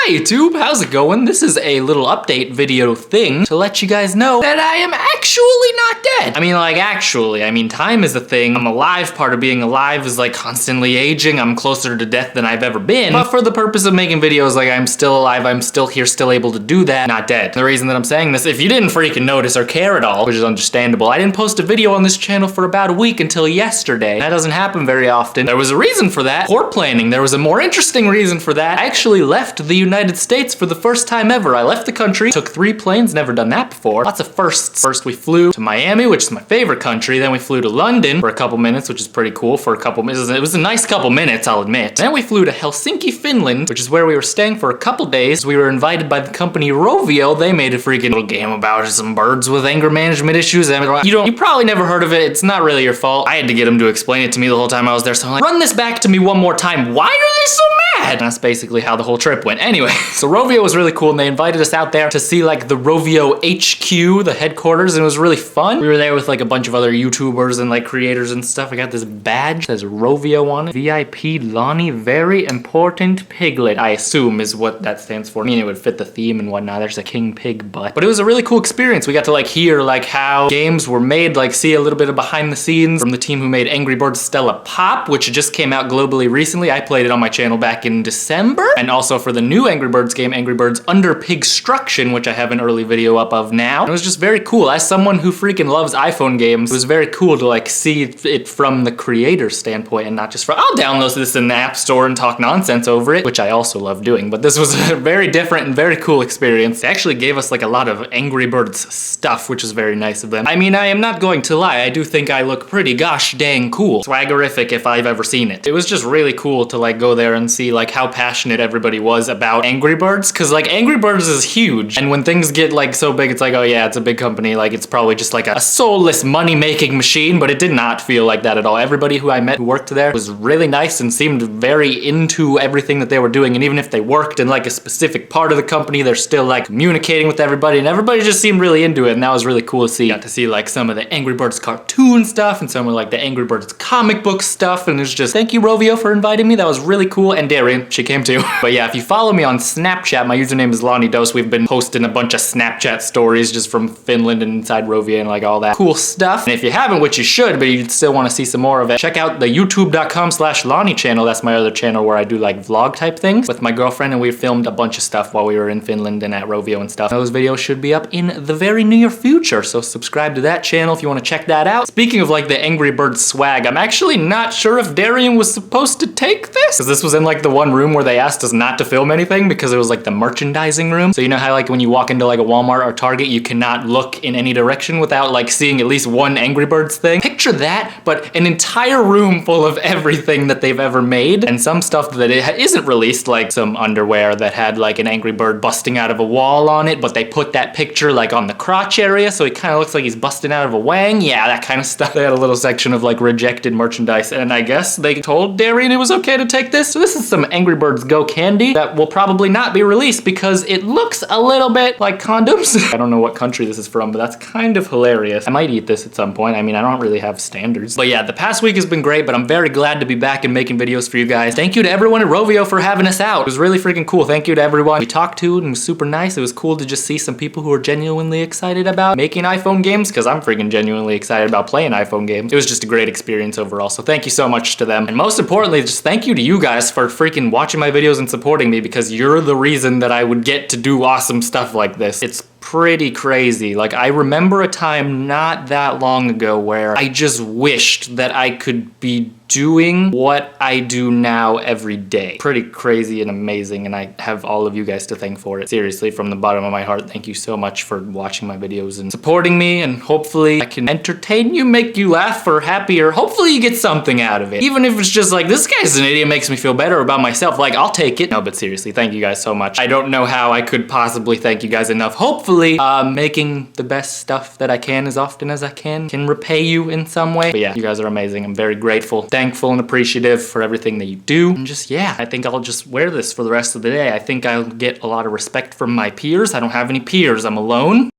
Hi YouTube, how's it going? This is a little update video thing to let you guys know that I am actually not dead. I mean, like, actually, time is a thing. I'm alive. Part of being alive is like constantly aging. I'm closer to death than I've ever been. But for the purpose of making videos, like, I'm still alive, I'm still here, still able to do that, not dead. The reason that I'm saying this, if you didn't freaking notice or care at all, which is understandable, I didn't post a video on this channel for about a week until yesterday. That doesn't happen very often. There was a reason for that. Poor planning. There was a more interesting reason for that. I actually left the United States for the first time ever. I left the country, took 3 planes, never done that before. Lots of firsts. First we flew to Miami, which is my favorite country. Then we flew to London for a couple minutes, which is pretty cool for a couple minutes. It was a nice couple minutes, I'll admit. Then we flew to Helsinki, Finland, which is where we were staying for a couple days. We were invited by the company Rovio. They made a freaking little game about some birds with anger management issues. You probably never heard of it. It's not really your fault. I had to get them to explain it to me the whole time I was there. So I'm like, run this back to me one more time. Why are they so mad? And that's basically how the whole trip went. Anyway, so Rovio was really cool and they invited us out there to see like the Rovio HQ, the headquarters, and it was really fun. We were there with like a bunch of other YouTubers and like creators and stuff. I got this badge that says Rovio on it. VIP Lonnie, very important piglet, I assume is what that stands for. I mean, it would fit the theme and whatnot. There's a king pig butt. But it was a really cool experience. We got to like hear like how games were made, like see a little bit of behind the scenes from the team who made Angry Birds Stella Pop, which just came out globally recently. I played it on my channel back in December. And also for the new Angry Birds game, Angry Birds Under Pigstruction, which I have an early video up of now. And it was just very cool. As someone who freaking loves iPhone games, it was very cool to like see it from the creator standpoint and not just from, I'll download this in the App Store and talk nonsense over it, which I also love doing. But this was a very different and very cool experience. They actually gave us like a lot of Angry Birds stuff, which is very nice of them. I mean, I am not going to lie. I do think I look pretty gosh dang cool. Swaggerific if I've ever seen it. It was just really cool to like go there and see like how passionate everybody was about Angry Birds, because like Angry Birds is huge, and when things get like so big, it's like, oh yeah, it's a big company, like it's probably just like a soulless money-making machine, but it did not feel like that at all. Everybody who I met who worked there was really nice and seemed very into everything that they were doing, and even if they worked in like a specific part of the company, they're still like communicating with everybody, and everybody just seemed really into it, and that was really cool to see. Got to see like some of the Angry Birds cartoon stuff and some of like the Angry Birds comic book stuff, and it was just, thank you Rovio for inviting me. That was really cool, and Darian, she came too. But yeah, if you follow me on Snapchat, my username is lonniedos. We've been posting a bunch of Snapchat stories just from Finland and inside Rovio and like all that cool stuff. And if you haven't, which you should, but you still want to see some more of it, check out the youtube.com/Lonnie channel. That's my other channel where I do like vlog type things with my girlfriend, and we filmed a bunch of stuff while we were in Finland and at Rovio and stuff. Those videos should be up in the very near future, so subscribe to that channel if you want to check that out. Speaking of like the Angry Birds swag, I'm actually not sure if Darian was supposed to take this, because this was in like the one room where they asked us not to film anything because it was like the merchandising room. So you know how like when you walk into like a Walmart or Target, you cannot look in any direction without like seeing at least one Angry Birds thing? Picture that, but an entire room full of everything that they've ever made, and some stuff that isn't released, like some underwear that had like an Angry Bird busting out of a wall on it, but they put that picture like on the crotch area, so he kind of looks like he's busting out of a wang. Yeah, that kind of stuff. They had a little section of like rejected merchandise, and I guess they told Darian it was okay to take this. So this is some Angry Birds Go candy that will probably not be released because it looks a little bit like condoms. I don't know what country this is from, but that's kind of hilarious. I might eat this at some point. I mean, I don't really have standards. But yeah, the past week has been great, but I'm very glad to be back and making videos for you guys. Thank you to everyone at Rovio for having us out. It was really freaking cool. Thank you to everyone we talked to, and it was super nice. It was cool to just see some people who are genuinely excited about making iPhone games, because I'm freaking genuinely excited about playing iPhone games. It was just a great experience overall, so thank you so much to them. And most importantly, just thank you to you guys for freaking watching my videos and supporting me, because you're the reason that I would get to do awesome stuff like this. It's pretty crazy. Like, I remember a time not that long ago where I just wished that I could be doing what I do now every day. Pretty crazy and amazing, and I have all of you guys to thank for it. Seriously, from the bottom of my heart, thank you so much for watching my videos and supporting me, and hopefully I can entertain you, make you laugh, or happy, or hopefully you get something out of it. Even if it's just like, this guy's an idiot, makes me feel better about myself, like, I'll take it. No, but seriously, thank you guys so much. I don't know how I could possibly thank you guys enough. Hopefully, making the best stuff that I can as often as I can repay you in some way. But yeah, you guys are amazing. I'm very grateful, thankful, and appreciative for everything that you do. And just, yeah, I think I'll just wear this for the rest of the day. I think I'll get a lot of respect from my peers. I don't have any peers. I'm alone.